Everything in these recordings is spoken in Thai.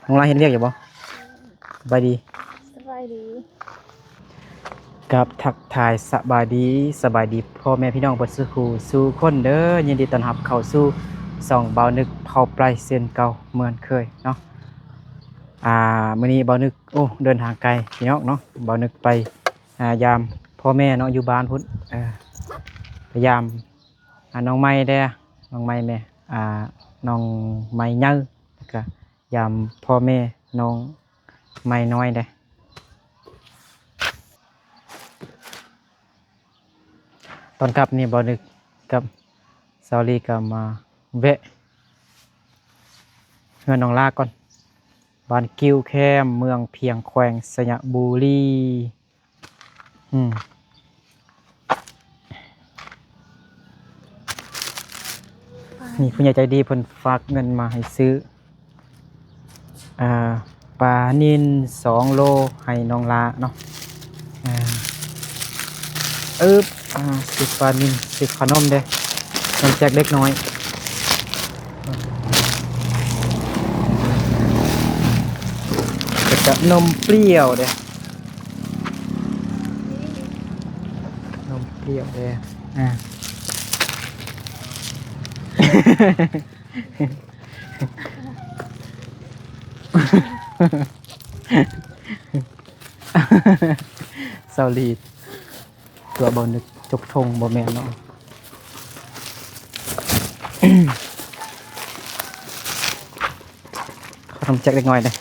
น้องลาเห็นเรียกอยู่บ่สบายดีสบายดีกับทักทายสบายดีพ่อแม่พี่น้องเบิดสู่คนเด้อยินดีต้อนรับเข้าสู่ส่องเบานึกเผาปลายเส้นเก่าเหมือนเคยเนาะมื้อนี้เบานึกเดินทางไกลพี่น้องเนาะเบานึกไปยามพ่อแม่เนาะอยู่บ้านพุ่นพยายามน้องไม้เด้อน้องไม้แม่น้องไม้เย้อแล้วก็ยามพ่อแม่น้องไม้น้อยเด้อตอนกลับนี่บ่นึกกับซาวลีก็มาแวะเฮือนน้องลาก่อนบ้านกิ้วแคมเมืองเพียงแขวงสระบุรีนี่ผู้ใหญ่ใจดีเพิ่นฝากเงินมาให้ซื้อปลานิล2 โลให้น้องลาเนาะซื้อปลานิลซื้อขนมเด้น้ำแจกเล็กน้อยแล้วก็นมเปรี้ยวเด้นมเปรี้ยวเด้เซาลีตัวบ่นึกจกทงบ่แม่นเนาะเขาทำแจกเล็กน้อยเด้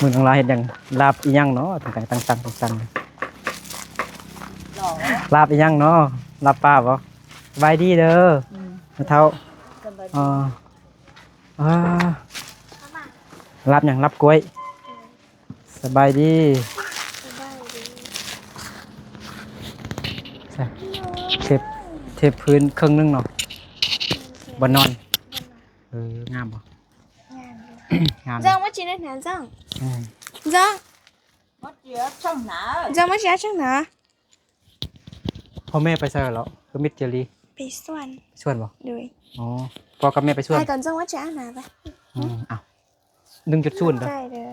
มึงทั้งหลายเฮ็ดหยังลาบอีหยังเนาะต่างลาบอีหยังเนาะลาบป้าบ่สบายดีเด้อเท่าลาบหยังลาบกล้วยสบายดีเทพื้นครึ่งนึงเนาะบนนอนงามบ่งาม Giang mất chị nên hả Giang Giang mất chị ở trong nào Giang mất chị ở trong nào พ่อแม่ไปใส่แล้วคือมิดเจลี ไปส่วนบ่ด้วยอ๋อพ่อกับแม่ไปส่วน ไปก่อนGiang mất chị ở nàoไปอ้าว1 จุดส่วนเด้อ ใช่เด้อ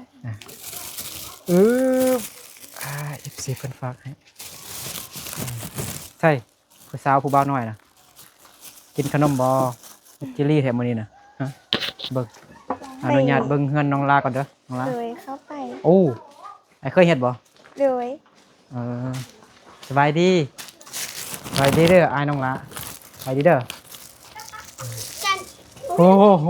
FC เพิ่นฝากให้ใช่ผู้สาวผู้บ่าวน้อยน่ะกินขนมบ่เจลลี่แถมมื้อนี้น่ะฮะเบิ่งอนุญาตเบิ่งเฮือนน้องลาก่อนเด้อน้องลาเลยเข้าไปไอ้เคยเฮ็ดบ่เลยสบายดีเด้ออ้ายน้องลาสบายดีเด้อโอ้โห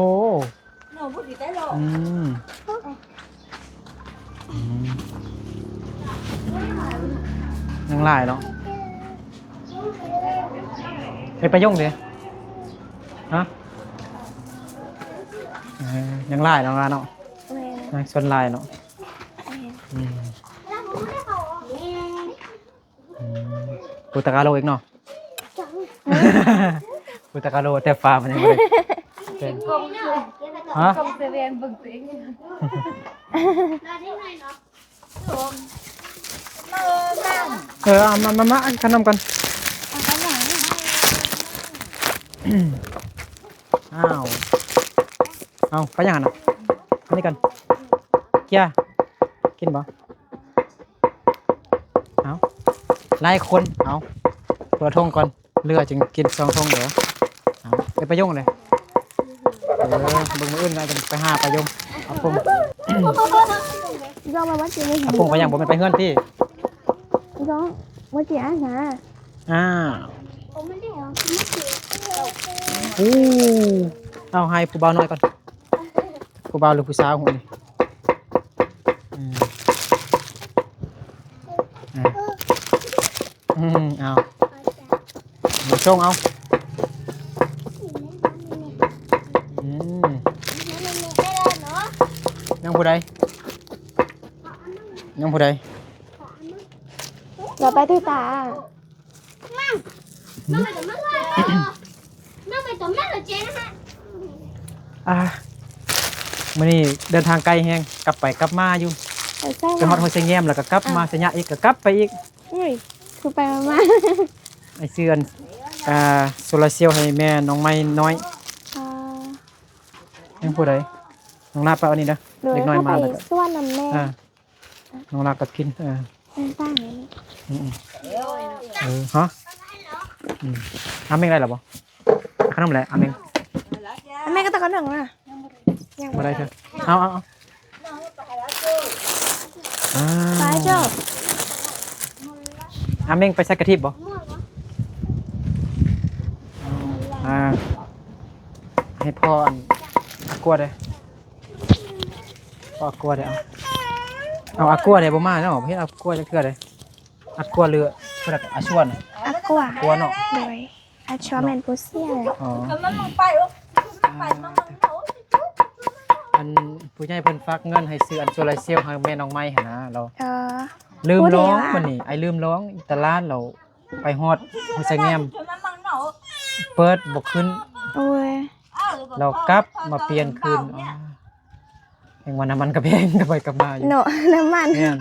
ยังหลายเนาะไปยุ่งดิฮะยังหลายน้องลาเนาะยังส่วนลายเนาะปูตะกาโลอีกเนาะปูตะกาโลแต่ฟ้ามันยังไม่ได้ฮะมาขนมกันเอาไปยังไงนะนี่กันเกียร์กินบ่เอาไล่คนเอาเปิดทงก่อนเรือจึงกิน2 ทงเดี๋ยวเอาไปยุ่งเลยบึงมืออื่นไงไปหาไปยุ่งเอาปุ่งGiang mà mất chị nên เอาปุ่งไปยังผมไปเฮือนที่ Giang mất chị ở nào เอาให้ผู้บ่าวน้อยก่อนผู้บ่าวหรือผู้สาวหัวนี่เอามาช่งเอายังผู้ใดอย่าไปที่ตามื้อนี้เดินทางไกลแฮงกลับไปกลับมาอยู่ไปฮอดห้วยเสงแยมแล้วก็กลับมาสะยะอีกก็กลับไปอีกคือไปมาไอ้เสือน โซลาร์เซลล์ให้แม่น้องไม้น้อย อ่า ยังผู้ใดน้องลาไปเอานี่นะ โดย เด็กน้อย เข้า มา ไป แล้วก็ ส่วนนำแม่ น้องลาก็กินเป็นสร้างนี้ ฮะอาเมงได้หรอบ่ขนมอะไรอาเมง แม่ก็ตะก้อนหนึ่งอ่ะยัง มาได้เถอะเอาไปเจ้า อาเมงไปใส่กระทิบบ่ให้พ่ออักกัวเลยพ่ออักกัวเลยเอาอักกัวเลยบ่มาเนาะเฮ็ดอักกัวจะเกลือเลยอักกัวเรือเพื่ออาชวน อักกัว กัวเนาะ โดยอาชอแมนโพเซีย อ๋ออันผู้ใหญ่เพิ่นฝากเงินให้ซื้ออันโซลาร์เซลล์ให้แม่น้องไม้หั่นนะเราลืมร้องมันนี่ไอ้ลืมร้องตลาดเราไปฮอดหัวไชแงมเปิดบ่ขึ้น โอ้ย เรากลับมาเปลี่ยนคืนแห่งวันน้ำมันกระเพงกับไปกลับมาอยู่ โนน้ำมัน เนี่ย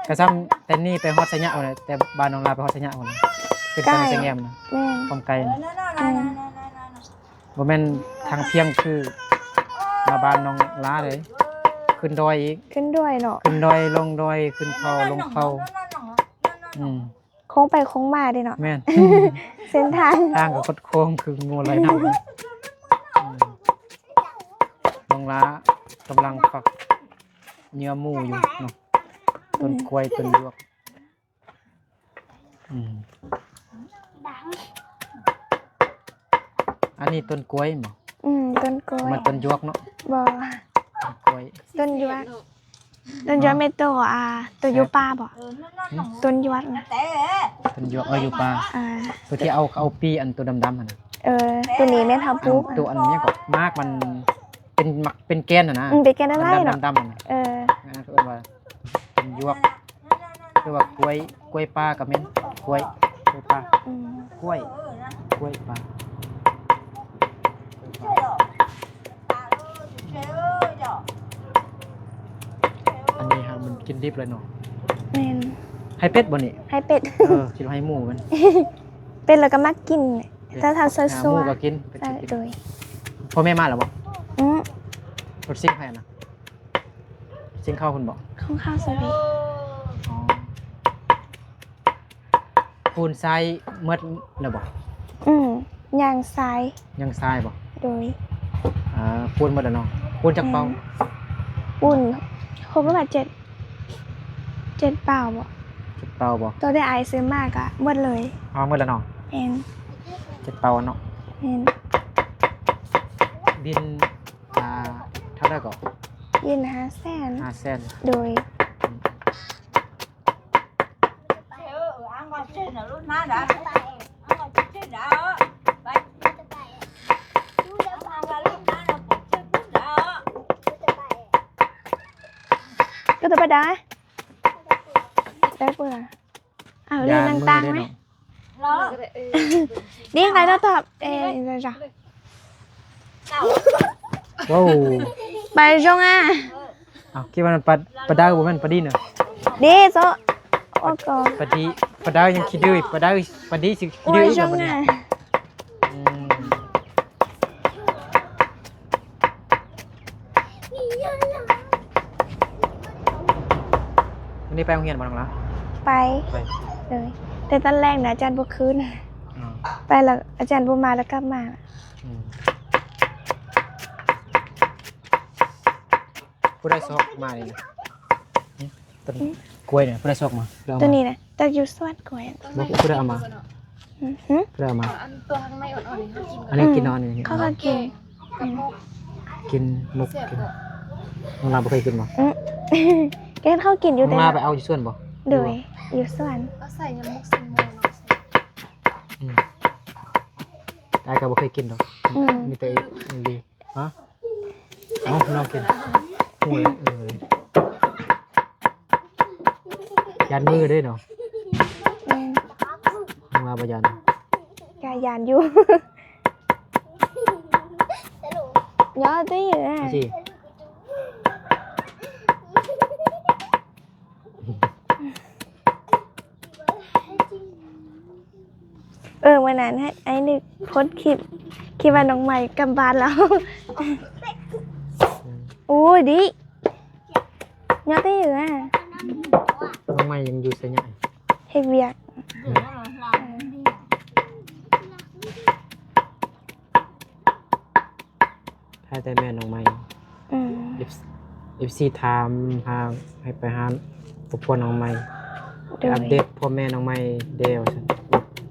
กระซ้ำแต่นี่ไปฮอดไชยะเอาเลยแต่บ้านน้องลาไปฮอดไชยะเอาเลยขึ้นไปหัวไชแงมนะ แม่ ความไกลนะบ่แม่นทางเพียงคือมาบ้านน้องลาเลยขึ้นดอยอีก ขึ้นด้วยเนาะ ขึ้นดอยลงดอยขึ้นเขาลงเขาโค้งไปโค้งมาดิเนาะ แม่น เส้นทาง ทางกับคดโค้งคืองูไหลน้ำน้องลากำลังฝักเนื้อหมูอยู่เนาะต้นกล้วยต้นยวกอันนี้ต้นกล้วยมั้ง ต้นกล้วย มันต้นยวกเนาะ บ่ ต้นกล้วย ต้นยวดเมโตตัวยูปลาบ่ต้นยวดนะ ต้นยวกอยู่ป่าตัวที่เอาปีอันตัวดำๆนะ ตัวนี้แม่ทำปุ๊บ ตัวอันนี้ก็มากมันเป็นแกนนะ เป็นแกนอะไรเนาะ ดำๆนะนั่นคือว่าต้นยวกคือว่ากล้วยป่ากับเม่นกล้วยป่ากล้วยป่าอันนี้ฮะมันกินดิบเลยเนาะ แม่น ให้เป็ดบ่นี่ ให้เป็ด คิดว่าให้หมูมัน เป็ดแล้วก็มากินถ้าทำซัว หมูก็กิน ใช่โดย พ่อแม่มาแล้วบ่รถซิ่งใครนะซิ่งเข้าคุณบ่ ข้าวสวี ปูนทรายเมื่อแล้วบ่ ยางซ้าย ยังทรายบ่ โดย ปูนหมดแล้วเนาะปูนจักเป่า อุ่นครบแล้วแบบเจ็ดเปล่าบ่ จักเป่าบ่ ตัวได้ไอซื้อมากอะหมดเลย หมดแล้วเนาะ แอน จักเป่าเนาะ แอน ดินเท่าไหร่ก็ ยิน500,000 500,000 โดยก็ตัวประดาได้เปล่าเรื่องต่างๆไหมนี่ใครต้องตอบเลยจ้ะ ว้าว ไปจงคิดว่ามันปลาดาวบ่แม่นปลาดินน่ะ ดีโซโอ้ก็ ปลาดาวยังคิดดื้อปลาดีสิคิด ไป ดื้ออีก จ บ่ ง เนี่ยวันนี้ไปโรงเรียนบ่น้องล่ะ ไปเลยแต่ตอนแรกนะอาจารย์บ่คืนไปแล้วอาจารย์บ่มาแล้วกลับมา ผู้ได้ซอกมาเลยต้นกล้วยเนี่ยผู้ได้ซอกมา ตัวนี้นะแต่อยู่สวนกล้วย ผู้ได้เอามาผู้ได้เอามา ตัวข้างในอ่อนๆนี่เขากิน อันนี้กินนอนนี่ เขาก็กิน กินมุกกินน้องลาบ่เคยกินบ่ แกเขากินอยู่ น้ แต่ องลาไปเอาอยู่ส่วนบ่ โดยอยู่สวน ก็ใส่ยำมุกซิโมเนาะ ได้ก็บ่เคยกินดอกมีแต่ดีฮะเอาน้องกินโอ้ยยันมือด้วยเนาะน้องลาบ่ยัน กายานอยู่ย้อนตีอยู่นะ สิ วันนั้นให้ไอ้นึกโพสต์คลิปคิดว่าน้องใหม่กลับบ้านแล้วโอ้ยดิยอดได้อยู่อ่ะ น้องใหม่ยังอยู่ไสใหญ่ เฮ็ดเวียก ถ้าแต่แม่น้องใหม่ อืม FC ถามหาให้ไปหาครอบครัวน้องใหม่ โดย อัปเดตพ่อแม่น้องใหม่เด้ว่าซั่น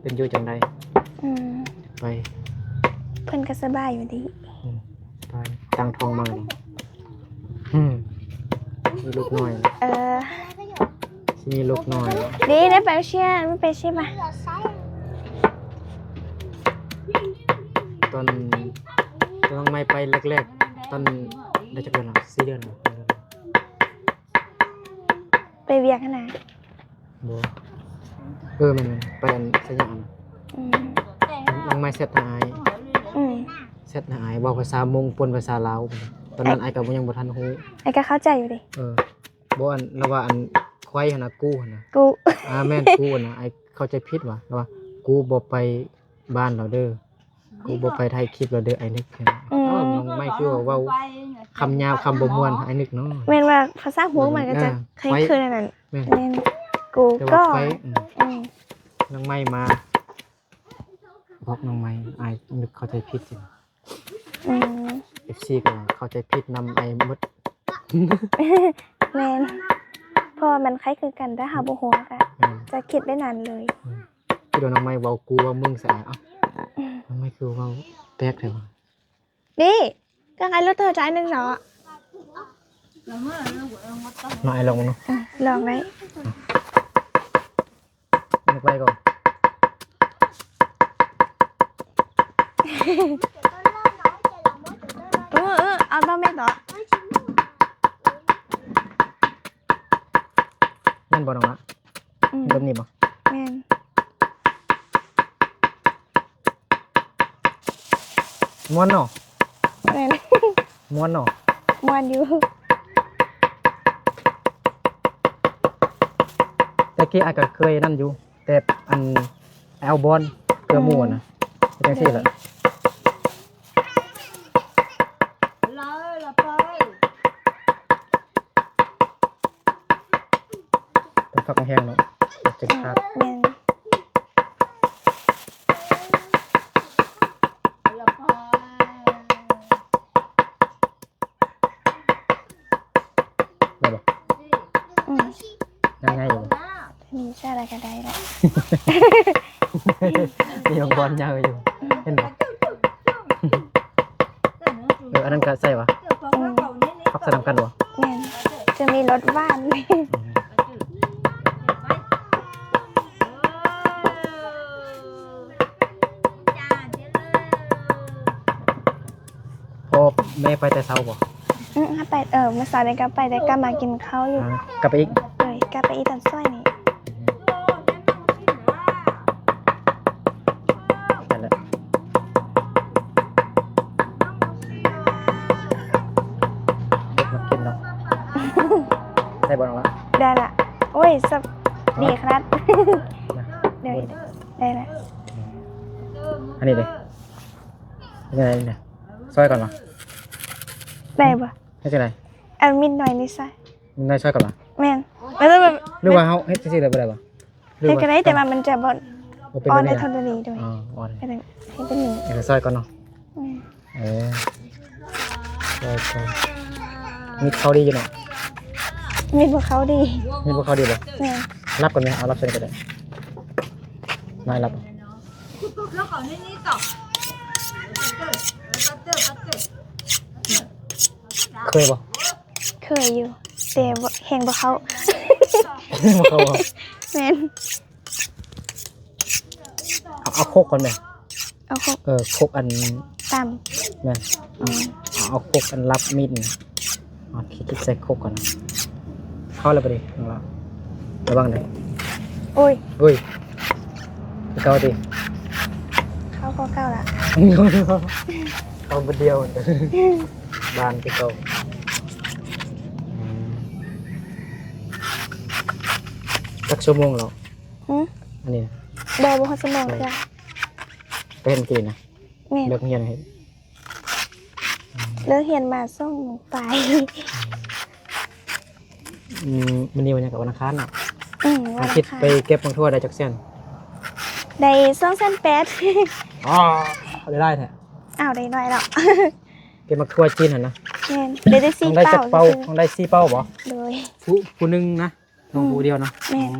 เป็นอยู่จังได อืม ไป เพิ่นก็สบายอยู่ดี ไปตั้งท้องมานี่มีลูกน้อย มีลูกน้อย ดีได้ไปเชียร์ไม่ไปใช่ปะ ตอนน้องใหม่ไปแรกๆตอนได้จักเดือนแล้ว4เดือนแล้ว ไปเวียกขนาด บ่มันไปอันสยาม อืม น้องใหม่เสร็จหาย อืม เสร็จหายเว้าภาษามงปนภาษาลาวตอนนั้นอ้ายก็บ่ยังบ่ทันฮู้ ไอ้ก็เข้าใจอยู่ดิ บ่อันแล้วว่าอันควายหั่นน่ะกูหั่นน่ะ กู แม่นกูน่ะไอ้เข้าใจผิดว่ะแล้วว่ากูบ่ไปบ้านเราเด้อกูบ่ไปถ่ายคลิปเราเด้อไอ้นึกแค่นั้นน้องไม่คือว่าเว้าคำหยาบคำบ่ม่วนไอ้นึกเนาะ แม่นว่าภาษาหัวมันก็จะคล้ายคลึงนั่น แม่น แม่นกู แต่ ก็ ว่าไป อืม น้องไม่มาบอกน้องไม่ไอ้นึกเข้าใจผิดจริง อืม FC ก็เข้าใจผิดนำไอ้หมด แม่นเพราะว่ามันคล้ายคลึงกันแต่หาบ่ฮู้ก็จะคิดได้นานเลย คือน้องไม่เว้ากูว่ามึงซะเอ้าน้องไม่คือเว้าแปลกแท้ว่ะ นี่ก็ไงรถเธอจ่าย1เนาะ มาไอ้ลองเนาะ ลองไว้ นึกไว้ก่อน เอาต้องไม่ต่อ แม่นบ่น้องละแบบนี้บ่ แม่น ม่วนเนาะ แม่น ม่วนเนาะ ม่วนอยู่ แต่กี้อาจก็เคยนั่นอยู่ แต่อันแอลบอลเกลือหมูนะเป็นจังซี่แหละต้องฟักแห้งเนาะจะขาด แม่น ได้บ่ อืม ยังไงอยู่ มีใช่อะไรก็ได้แหละ มีแอลบอลยาวอยู่เห็นบ่อันนั้นก็ใส่วะ อืม พักสนามกันบ่ แม่นจะมีรถบ้าน พอแม่ไปแต่เช้าบ่ ถ้าไปเมื่อสายได้ก็ไปได้ก็มากินข้าวอยู่ กลับไปอีก เลยก็ไปอีตอนซ้อยนี่ นั่นแหละเด็กมากินเนาะได้บ่น้องละ ได้ละโอ้ยสับดีครับ เดี๋ยวได้ละ อันนี้เลยนี่ไงเนี่ยซอยก่อนวะ ได้ปะ ให้จังได เอามิดหน่อยนี่ซะ มึงได้ซอยก่อนวะ แม่นแล้วแบบ หรือว่าเฮาเฮ็ดจังซี่ได้บ่ได้บ่หรือ เฮ็ด ว่า ก็ได้แต่ว่ามันจะบ่ บ่เป็น ออน แบบ ใน นี้ ทนนี้ด้วย อ๋ออ่อน ให้เป็นหนึ่ง เดี๋ยวซอยก่อนเนาะ อืม ซอยก่อนมีเขาดีอยู่เนาะ มีพวกเขาดี มีพวกเขาดีบ่ แม่น รับก่อนไหมเอารับเชิญก็ได้ไม่รับเคยบ่ เคยอยู่แต่บ่แห่งบ่เขา บ่เขาบ่ แม่น เอาโคกก่อนไหม เอาคก โคกอัน ตาม แม่น อืม เอาโคกอันรับมีดนี่เอาคิดใส่โคกก่อนนะเข้าแล้วบ่ดิน้องละระวังเด้อ โอ้ย อุ้ยเกาดิ เขาก็เก้าละ เอาไปเดียวบานไปเกาสักชั่วโมงแล้ว หือ อันนี้ บ่ฮอดสมองคือ เป็นกี่นะ แม่น เลิกเรียนให้ เลิกเรียนมาส่งไป มันนี่วันนี้กับวันอังคารเนาะ วั อาน อั ทิต ง ย์ คาร ไปเก็บมังทั่วได้จักเส้น ได้2,800,000 อ๋อได้แท้ อ้าวได้น้อยแล้ว เก็บมังทั่วจีนหั่นนะ แม่นได้ ต้อ 4 งได้ เป้า จักเป้า ซื่อ ต้องได้4เป้าบ่ ๆโดย ผู้หนึงนะน้องผู้เดียวเนาะ แม่น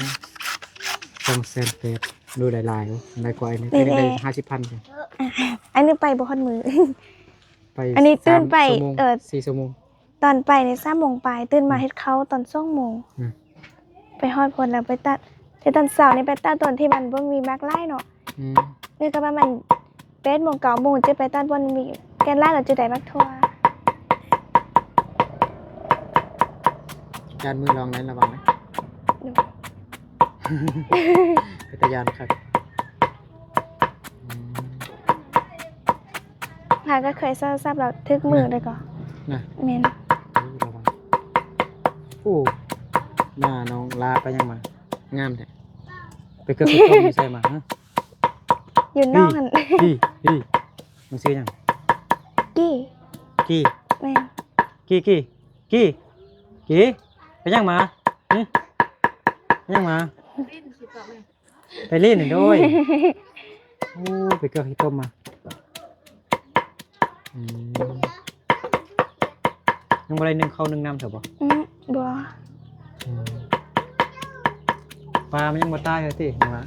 ต้องเซ็นเป็ดดูหลายๆเนาะหลายกว่าอันนี้ ได้ ได้ ๆ 50,000จ้ะ อันนี้ไปบ่ฮอดมือ ไป อันนี้ตื่นไป 3 ชั่วโมง4 ชั่วโมง ตอนไปใน3 โมงปลายตื่นมาเฮ็ดเขาตอน2 โมง อืม ไปฮอดพลแล้วไปตัดแต่ตอนเช้านี่ไปตัดตอนที่มันบ่มีมากไล่เนาะ อืม นี่ก็ประมาณ8 โมง 9 โมงจะไปตัดบ่มีแกนไล่เราจะได้มักทั่ว การมือลองนั้นระวังนะ ดู เป็นตะยานครับอืม หาก็เคยทราบเราทึกมือได้ก่อน นะ แม่น ระวังโอ้หน้าน้องลาไปยังมางามแท้ไปเกือบต้มใส่มาฮะ อยู่นอกหั่น พี่มันซื้อยัง กี้ กี้ แม่น กี้ไปยังมาหึไปยังมา ลิ้นสิบแม่ ไปเล่นหน่อยด้วยโอ้ไปเกือบที่ต้มมาอืมยังบ่ได้นึ่งข้าวนึ่งน้ำเถอะบ่ บ่ อืมปลามันยังบ่ตายเลยติยังว่า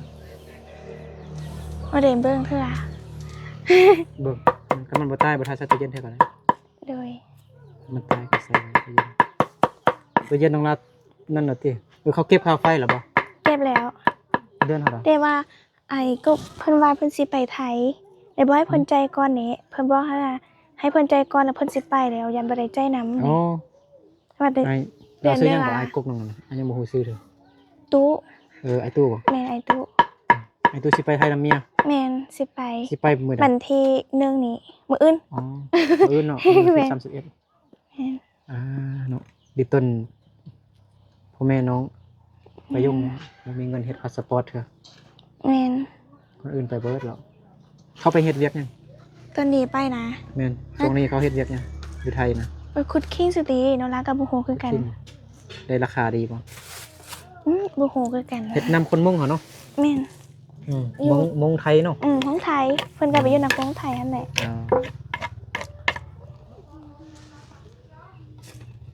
บ่ได้เบิ่งเทื่อ เบิ่งถ้ามันบ่ตายบ่ทาใส่ตู้เย็นเท่าก่อนนะ โดย มันตายก็ใส่ตู้เย็นต้องรัดนั่นน่ะติเขาเก็บค่าไฟเหรอบ่ เก็บแล้ว เดือนเท่าไหร่ แต่ว่าไอ้ก็เพิ่นว่าเพิ่นสิไปไทยได้บ่ให้เพิ่นใจก่อนนี่เพิ่นบอกให้เพิ่นใจก่อนแล้วเพิ่นสิไปแล้วยันบ่ได้ใจนำ อ๋อ ว่าแต่ ไอ้ เดื เรา อน ซื้อยัง เดื บ่ อนละ ไอ้กุ๊กนั่นน่ะอันยังบ่ฮู้ซื้อเลย ตู้ ไอ้ตู้บ่ แม่นไอ้ตู้ ไอ้ตู้สิไปไทยนำเมีย แม่นสิไป สิไปมื้อใด วันที่1นี่มื้ออื่น อ๋อมื้อเนาะ แม่น 31 แม่น เนาะดิต้นพ่อแม่น้องไปยุ่งบ่มีเงินเฮ็ดพาสปอร์ตเถอะ แม่น คนอื่นไปเบิดแล้วเขาไปเฮ็ดเวียกยัง ตอนนี้ไปนะ แม่นช่วงนี้เขาเฮ็ดเวียกยังอยู่ไทยนะ ไปคุดคิงสุตีน้องรักกับบ่ฮู้คือกัน ได้ราคาดีบ่ บ่ฮู้คือกัน เฮ็ดนำคนมุ่งเหรอเนาะ แม่น มงไทยเนาะ ของไทยเพิ่นก็ไปอยู่นำของไทยนั่นแหละ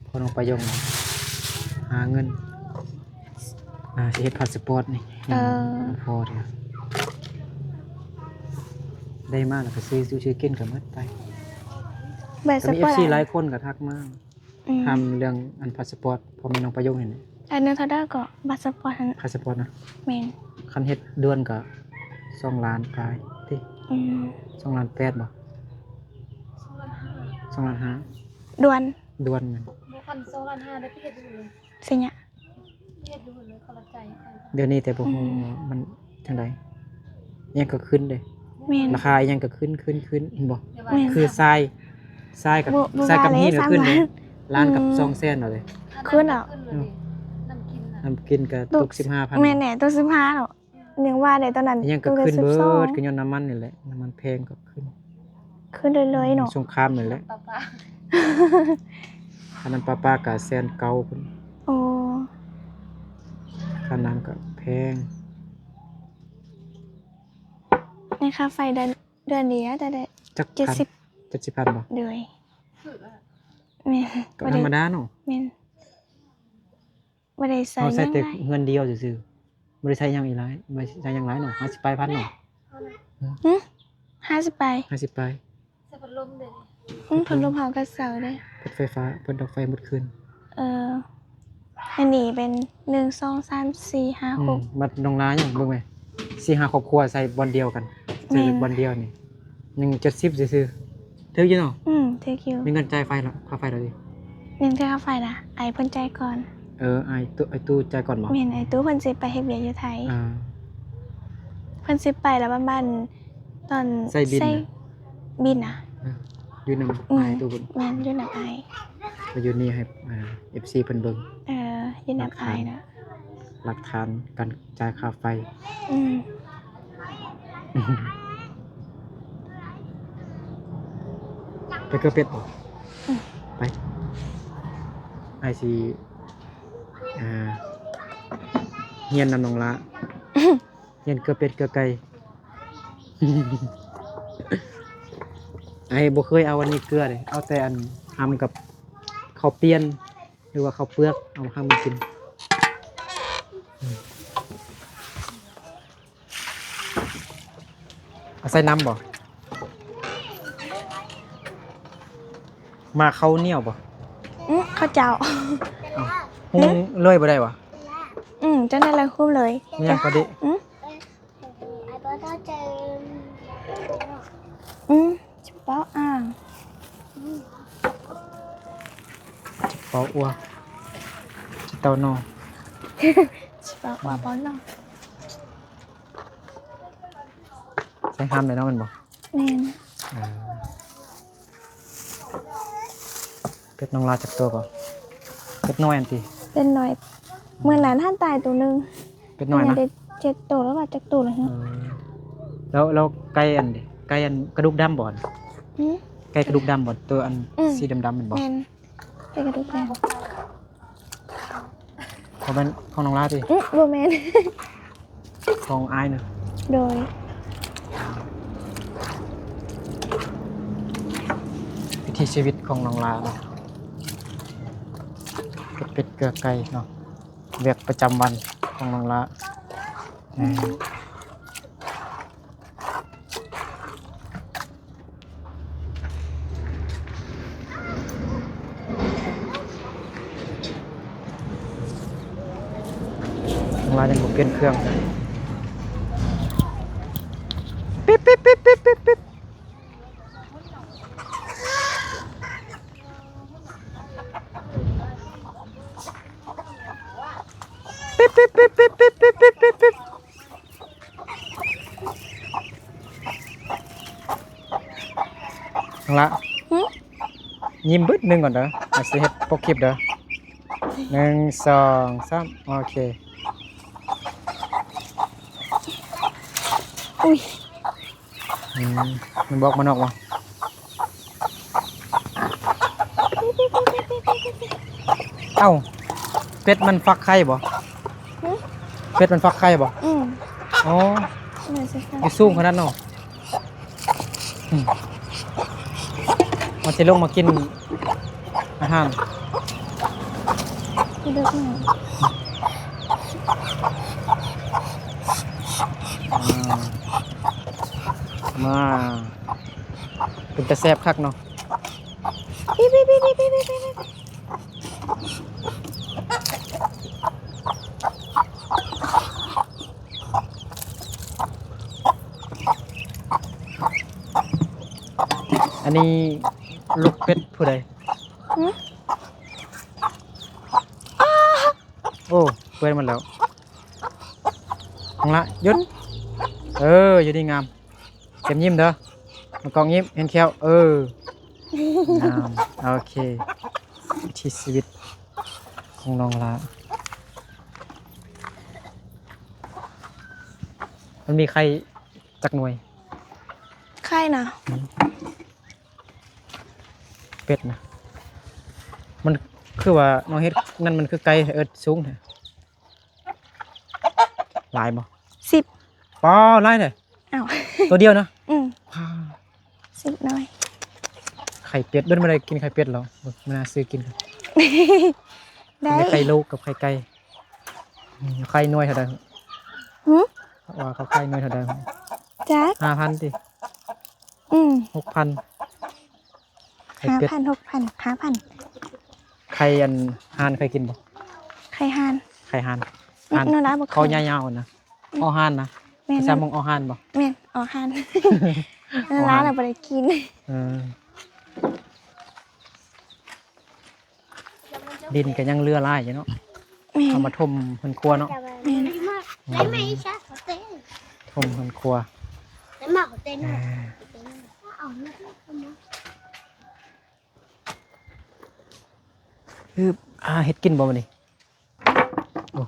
พอน้องไปยงหาเงินสิเฮ็ดพาสปอร์ตนี่พอเถอะได้มากแล้วก็ซื้อซูชิกินกับหมดไป ใบส ก็มี ปอร์ต FC หลายคนก็ทักมาทำเรื่องอันพาสปอร์ตพอมีน้องไปยงนี่ อันนึงเท่าได้ก็บัตรสปอร์ตนั่น พาสปอร์ตนะ แม่น คันเฮ็ดเดือนก็2 ล้านปลายติ 2 ล้าน8บ่2 ล้าน5 ด่วน เดือนนึง บุคัน2,500,000ได้ไปเฮ็ดดูเลย สิเนี่ย เฮ็ดดูเลยเขาละใจให้ เดี๋ยวนี้แต่บ่ฮู้ว่ามันจังได๋ยังก็ขึ้นเด้ แม่น ราคายังก็ขึ้นเห็นบ่ เดี๋ยวว่า แม่น คือทรายกับ บ่ ทรายกับ ว่า หิน เลย ก็ขึ้นเลย 3 ล้านกับ อืม 2 แสนเอาเลย ขึ้นเหรอ ขึ้นเลยดิน้ำกินน่ะ น้ำกินก็ตก 15,000 แม่นแหน่ตัว15เนาะยังว่าได้ตอนนั้น ยังก็ ตัว ขึ้นเบิด 12 ก็ย้อนน้ำมันนี่แหละน้ำมันแพงก็ขึ้น ขึ้นเลยๆเนาะ สงครามนี่แหละ ป้า ค่าน้ำประปาก็แสนเก่าพุ่น โอ้ ค่าน้ำก็แพง ในค่าไฟเดือนนี้แต่ได้ จักพัน 70 70,000บ่ เลยแม่น ก็ธรรมดาเนาะ แม่นบ่ได้ใส่ เฮาใช้แต่ ยังไง เงินเดียวซื่อๆบ่ได้ใช้หยังอีกหลายบ่ได้ใช้หยังหลายเนาะ50ไปพันเนาะ 50ไป 50ไป ใส่พัดลมเด้ พัดลมเฮาก็เสาเด้ เปิดไฟฟ้าเปิดดอกไฟหมดคืน อันนี้เป็น1 2 3 4 5 6 บัดน้องนาอย่างเบิ่งไหม4-5ครอบครัวใส่บอลเดียวกัน แม่ ใส่ น บอลเดียวนี่170ซื่อๆถึกอยู่เนาะ เทคิว มีเงินจ่ายไฟแล้วค่าไฟแล้วดิ เรียนเท่าไฟนะไอเพิ่นใจก่อน ไอ้ตู้จ่ายก่อนบ่ แม่นไอตู้เพิ่นสิไปเฮ็ดเวียกอยู่ไทย อ่า เพิ่นสิไปแล้วประมาณตอน ใส่บินน่ะ บินน่ะ อยู่นำไอ้ตู้เพิ่น แม่นอยู่นำไอ ไปอยู่นี่ให้FC เพิ่นเบิ่ง อยู่นำไอนะ หลักฐานการจ่ายค่าไฟ อืม ไปเกลือเป็ดบ่ไปไอ้สิเฮียนนำน้องละเฮียนเกลือเป็ดเกลือไก่ ไอ้บ่เคยเอาอันนี้เกลือเลยเอาแต่อันทำกับข้าวเปียนหรือว่าข้าวเปลือกเอาทำมากินเอาใส่น้ำบ่มาเข้าเหนียวบ่ ข้าวเจ้า หุงเลยบ่ได้วะ จังได้แล้วคุ้มเลย ไม่ยังก็ดิ เฉพาะอ่าง จิเปาอัวจิเตานอ เฉพาะว่าบอลเนาะ ใส่ห้ามเลยเนาะมันบ่ แม่น เป็ดน้องลาจากตัวบ่เป็ดน้อยอันติ เป็นหน่อยเมื่อนั้นท่านตายตัวหนึง เป็ดน้อยนะ เด็ก7ตัวแล้วว่าจักตัวเลยฮะ แล้วไก่อันดิไก่อันกระดูกดำบ่อน หืม ไก่กระดูกดำบ่อนตัวอัน สีดำๆมันบ่ แม่นเป็นกระดูกแม่น ของมันของน้องลาติ บ่แม่น ของอายเนอะ โดย วิถีชีวิตของน้องลาเนาะเป็ดเกลือไก่เนาะเวียกประจำวันของน้องลาน้องลายังบ่เปลี่ยนเครื่องเลยปิ๊บปิ๊บปิ๊บปิ๊บปิ๊บปิ๊บปิ๊บปิ๊บปิ๊บปิ๊บปิ๊บปิ๊บปิ๊บปิ๊บปิ๊บน้องละ หืม ยิ้มบึ้ดหนึ่งก่อนเด้ออาสิเฮ็ดปกคลิปเด้อ1 2 3โอเค อุ้ย มันบอกมันออกมาเอ้าเป็ดมันฟักไข่บ่เป็ดมันฟักไข่บ่ อ๋อ เหมือนสิ อยู่สูงขนาดนั้นเนาะมันจะลงมากินอาหาร กระดูกหน่อย มาเป็นตะแซ่บคักเนาะ ปิ๊บปิ๊บปิ๊บปิ๊บปิ๊บปิ๊บปิ๊บ อันนี้ลูกเป็ดผู้ใด หืม โอ้เปิดมันแล้วของละหยุดอยู่ดีงามเต็มยิ้มเด้อมันกองยิ้มเห็นแควงามโอเควิถีชีวิตของน้องละมันมีใครจักหน่วย ใครนะ เป็ดนะมันคือว่าน้องเฮ็ดนั่นมันคือไก่สูงแท้หลายบ่ 10 ป้อหลายแท้ อ้าว ตัวเดียวนะ 10หน่อย ไข่เป็ดเดินมาได้กินไข่เป็ดเหรอไม่น่าซื้อกิน ได้ มีไข่ลูกกับไข่ไก่ไข่น้อยเท่าใด หืม ว่าเขาไข่น้อยเท่าใด จัก 5,000ติ6,000ไข่เป็ด 5,000 6,000 5,000 ไข่อันห่านเคยกินบ่ ไข่ห่าน ไข่ห่าน โนราบ่เคย เขายาวๆนะอ้อห่านนะ แม่น ภาษามงอ้อห่านบ่ แม่นอ๋อห่านโนราน่ะบ่ได้กิน เออดินก็ยังเลือลายอยู่เนาะ แม่น เอามาถมเพิ่นครัวเนาะ แม่น lấy mày sao có tên ถมเพิ่นครัว lấy mà có tên คือเฮ็ดกินบ่มื้อนี้โอ้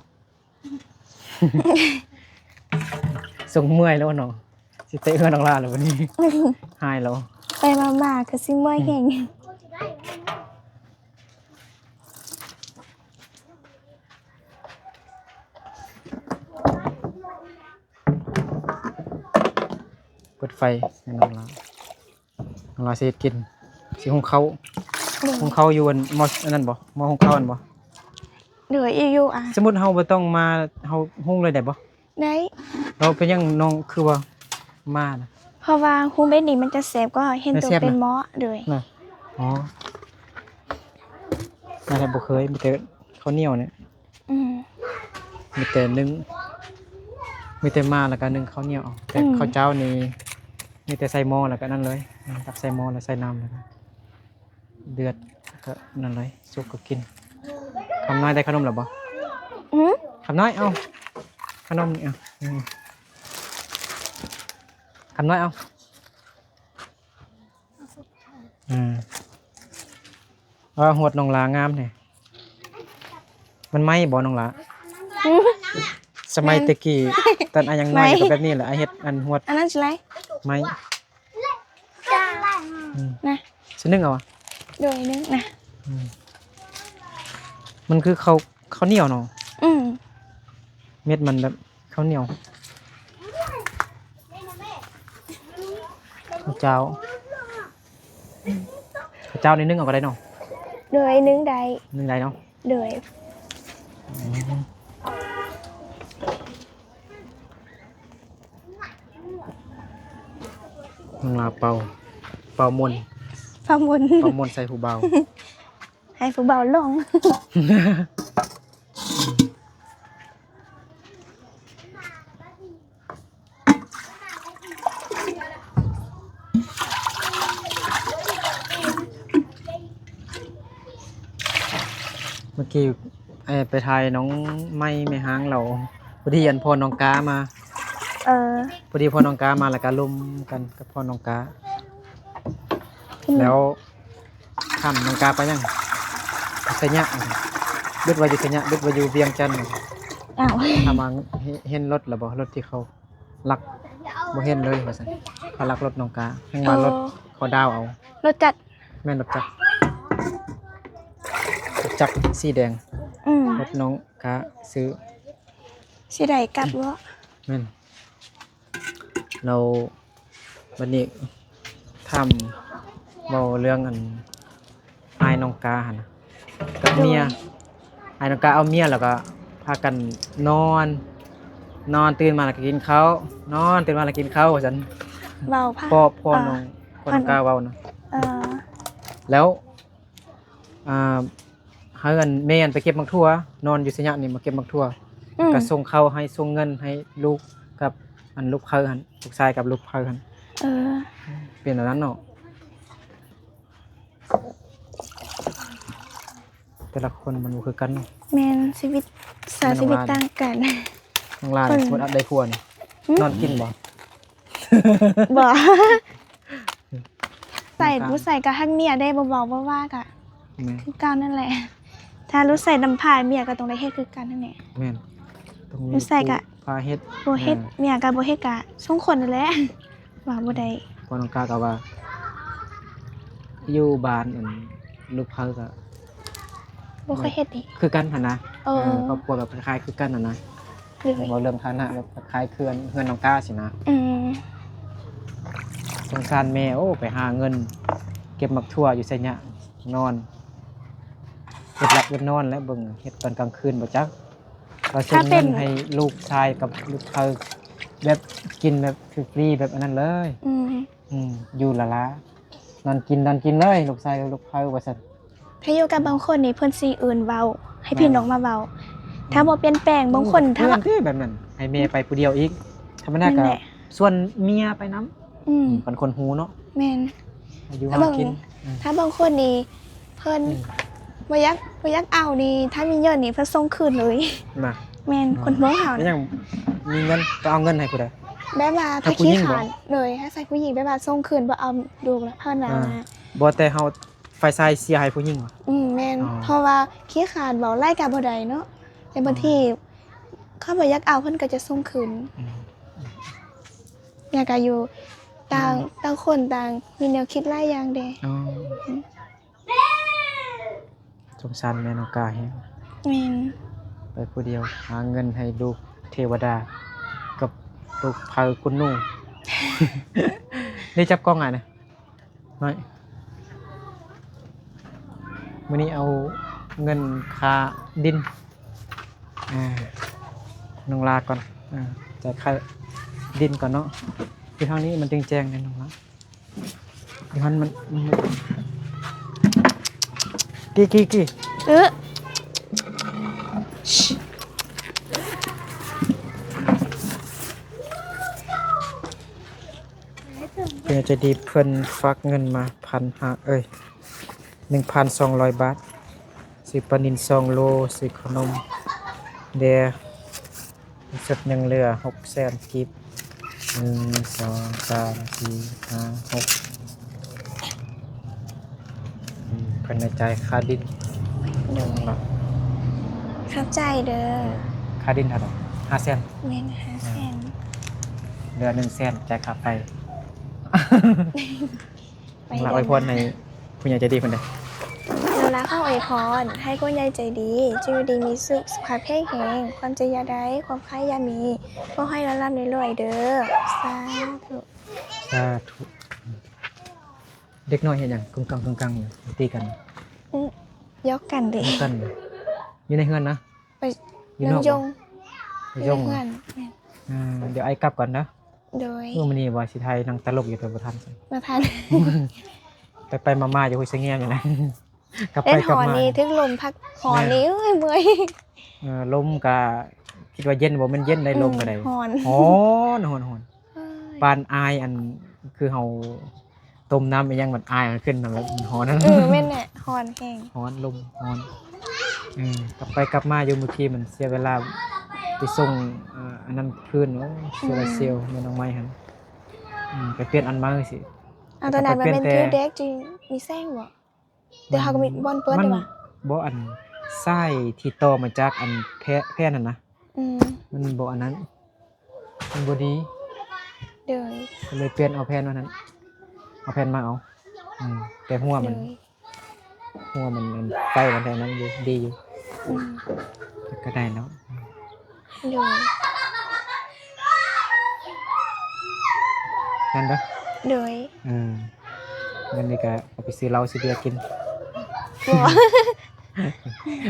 ส่งเมื่อยแล้วเนาะสิเตะเอื้อนออกลาแล้ววันนี้หายแล้ว ไปมาๆก็สิเมื่อยแฮง เปิดไฟให้น้องลาน้องลาสิเฮ็ดกินสิหุงข้าวหุงข้าวอยู่อันมออันนั้นบ่มอหุงข้าวอันบ่ เหลืออยู่อ่ะ สมมุติเฮาบ่ต้องมาเฮาหุงเลยได้บ่ ได้ เราเป็นหยังน้องคือว่ามานะ เพราะว่าฮูเม็ดนี่มันจะแสบก็เห็นตัว แซ่บนะ เป็นหมอเลย น่ะอ๋อนั่นแหละบ่เคยมีแต่ข้าวเหนียวเนี่ย อืม มีแต่นึ่งมีแต่มาแล้วก็นึ่งข้าวเหนียวเอาแต่ อืม ข้าวเจ้านี่มีแต่ใส่หม้อแล้วก็นั่นเลยตักใส่หม้อแล้วใส่น้ำแล้วก็เดือดก็นั่นเลยสุกก็กินคำน้อยได้ขนมหรือบ่ อืม คำน้อยเอาขนมนี่เอาคำน้อยเอาว่าหวดน้องลางามเนี่ยมันไหมบ่น้องลา อืม สมัยตะกี้ตอนอายังน้อยก็แบบนี้แหละอาเฮ็ดอันหวด อันนั้นสิไร ไหม จ้า นะ สินึงเอาวะ โดยนึงนะ มันคือข้าวเหนียวเนาะ อืม เม็ดมันแบบข้าวเหนียวข้าวเจ้าข้าวเจ้านี่นึ่งเอาก็ได้เนาะ โดยนึงใด นึ่งได้เนาะ โดย น้องลาเป่ามนต์ ฟังบน เป่ามนต์ใส่หูเบา ให้ผู้เบาลง เมื่อกี้ไปถ่ายน้องไม้แม่ห้างเราพอดีอันพอน้องกามา เออ พอดีพอน้องกามาแล้วก็ลุมกันกับพอน้องกา พี่หนู แล้วข้ามน้องกาไปยังไสยะเบิดว่าอยู่ไสยะเบิดว่าอยู่เวียงจันทน์ อ้าว ถ้ามาเห็นรถหรือบ่รถที่เขาลักบ่เห็นเลยว่าซั่นเขาลักรถน้องกาแห่งว่ารถเขาดาวเอา รถจัด แม่นรถจักรสีแดง อืม รถน้องกาซื้อ สิได้กลับบ่ แม่นเราวันนี้ทำเบาเรื่องอันอายน้องกาหั่นน่ะกับเมียอายน้องกาเอาเมียแล้วก็พากันนอนตื่นมาแล้วก็กินข้าวนอนตื่นมาแล้วกินข้าวว่าซั่น เบาผ้า พ่อน้องกาเว้านะ เออ แล้วเฮาอันแม่อันไปเก็บมักทั่วนอนอยู่ไสยะนี่มาเก็บมักทั่ว อืม ก็ส่งข้าวให้ส่งเงินให้ลูกกับอันลูกเพิ่นหั่นลูกชายกับลูกเพิ่นหั่น เออ เป็นแบบนั้นเนาะแต่ละคนมันบ่คือกันเนาะ แม่นชีวิตสาวชีวิตต่างกัน น้องลาน คน สมมุติอันใดควรนอนกินบ่ บ่ ใส่รู้ใส่กับฮักเมียได้บ่บอกบ่ว่ากะ แม่น คือเกันนั่นแหละ ถ้ารู้ใส่น้ำพายเมียก็ต้องได้เฮ็ดคือกันนั่นแหละ แม่นต้องมี รู้ใส่กะ พาเฮ็ด บ่เฮ็ดเมียก็บ่เฮ็ดกะสองคนนั่นแหละ ว่าบ่ได้ พอน้องกาก็ว่าอยู่บ้านอันลูกเพิ่นก็ บ่เคยเฮ็ดนี่ คือกันหั่นนะ เออ ครอบครัวแบบคล้ายๆคือกันน่ะนะ เลย เราเรื่องฐานะแบบคล้ายๆเพื่อนน้องกาสินะ อืม สงสารแม่โอ้ไปหาเงิน เก็บมักทั่วอยู่ไสยะนอนเฮ็ดหลับเฮ็ดนอนแล้วเบิ่งเฮ็ดตอนกลางคืนบ่จักเราส่งเงินให้ลูกชายกับลูกเพิ่นแบบกินแบบฟรีๆแบบอันนั้นเลย อืม อยู่ละละนอนกินเลยลูกชายกับลูกเพิ่นว่าซั่น ถ้าอยู่กับบางคนนี่เพิ่นสิเอิ้นเว้าให้พี่น้องมาเว้าถ้าบ่เปลี่ยนแปลงบางคนถ้า เพื่อ ว่า นที่แบบนั้นให้แม่ไปผู้เดียวอีกธรรมดา นั่ ก็ นแหละ ส่วนเมียไปนํ อืม กันคนหูเนาะ แม่น อยู่ ถ้า หา บาง กิน ถ้าบางคนนี่เพิ่นบ่อยากเอานี่ถ้ามีเงินนี่เพิ่นส่งคืนเลย มา แม่นคนเมืองเฮา แล้ว นะ ยังมีเงินก็เอาเงินให้ผู้ใด แบบว่า ถ้า ถ้า ผู้หญิ ขี้ งบ่ ขานเลยถ้าใส่ผู้หญิงแบบว่าส่งคืนบ่เอาดูแล้วเพิ่นว่า บ่แต่เฮาไฟซ้ายเสียให้ผู้หญิงว่ะ แม่น อ๋อ เพราะว่าขี้ขานเว้าไล่กับบ่ได้เนาะแต่บางทีเขาบ่อยากเอาเพิ่นก็จะส่งคืนอยากก็อยู่ ต่างคนต่างมีแนวคิดหลายอย่างเด้ อ๋อสงสารแม่น้องกาแฮง แม่น ไปผู้เดียวหาเงินให้ลูกเทวดา กับลูกพาคุณนุ่ง นี่จับกล้องไงนะไม่วันนี้เอาเงินค่าดินน้องลาก่อนจ่ายค่าดินก่อนเนาะที่ทางนี้มันแจ้งๆเลยน้องลาที่มันกี่ เออ เพื่อจะดีเพิ่นฝากเงินมา1,200 บาทซื้อปลานิล2 โลซื้อขนมเดียสุดยังเหลือ600,000กีบ1 2 3 4 5 6เพิ่นในใจายค่าดิน1 บาท เข้าใจเด้อ ค่าดินเท่าไหร่500,000 แม่น500,000 เหลือ100,000จ่ายค่าไฟ ไป หลักไว้พรในผู้ใหญ่ใจดีเพิ่นเด้อ เวลาเข้าอวยพรให้คุณยายใจดีชีวิตดีมีสุขสุขภาพแข็งแรงความเจริญอยาได้ความใคร่อยามีก็ให้ร่ำรวยๆเด้อสาธุ สาธุเด็กน้อยเห็นอย่างกึ่งกังอยู่ตีกัน ยกกันเด้ ตีกันอยู่ในเฮือนนะ ไป อยู่ น้ น อ อง ก ยง ยง เพื่อนแม่น เดี๋ยวไอ้กลับก่อนนะ โดย เมื่อมันนี่ว่าสิไทยนั่งตลกอยู่ตัวประทัน มาทาน ไปมาอยู่คุยเสียงอยู่นะกลับ เล่ ไป นห กลับ อ มา นี้ทึกลมพักหอนี้เอ้ยเมื่อย ลมกะคิดว่าเย็นบ่แมันเย็นได้ลมก็ได้ หอน ฮ้อนปานอายอันคือเฮาต้มน้ำอีหยังมันอายมันขึ้นนั่นแหละฮ้อนนั่น แม่นแหละหอนแห้ง ฮ้อนลมฮ้อนกลับไปกลับมาอยู่เมื่อกี้มันเสียเวลาไปส่งอันนั้นคืนโอ้โซลาร์เซลล์แม่น้องไม้หั่นไปเปลี่ยนอันมาสิ เอาตอนนั้นมันเป็น แต่ คือเด็กจริงมีแซงบ่เดี๋ยวเขาก็มีบอลเปิ้ลดีกว่า บ่อันไส้ที่ต่อมาจากอันแพร่นั่นนะ มันบ่อันนั้นมันบ่ดี เดี๋ยว ก็เลยเปลี่ยนเอาแผ่นมานั้นเอาแผ่นมาเอาแต่หัวมันไฟมันแต่นั้นอยู่ดีอยู่ก็ได้แล้ว เดี๋ยว นั่นเด้อ เดี๋ยว เงินนี่ก็เอาไปซื้อเหล้าซื้อเบียร์กิน บ่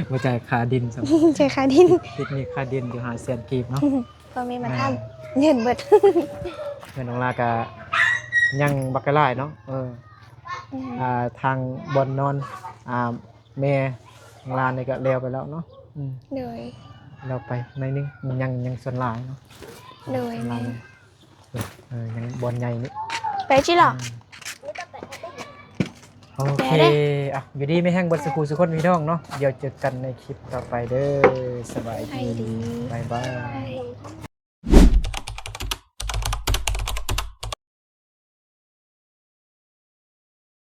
บ่จ่ายค่าดินซ้ํ ใช้ค่าดิน ติดหนี้ค่าดินอยู่500,000กีบเนาะ พอมีมาทำเงินเบิด เงินของลาก็ยังบักกะหลายเนาะทางบอนนอนแม่ของลานี่ก็แล้วไปแล้วเนาะ เดี๋ยว เราไปในอยนึงยังส่วนหลายเนาะ เดี๋ยว ส่วนหลายยังบอลใหญ่นี่ ไปจิหรอ โอเคอยู่ดีไม่แห้งบนสกูสุคนพี่น้องเนาะเดี๋ยวเจอกันในคลิปต่อไปเด้อสบายดีบ๊ายบาย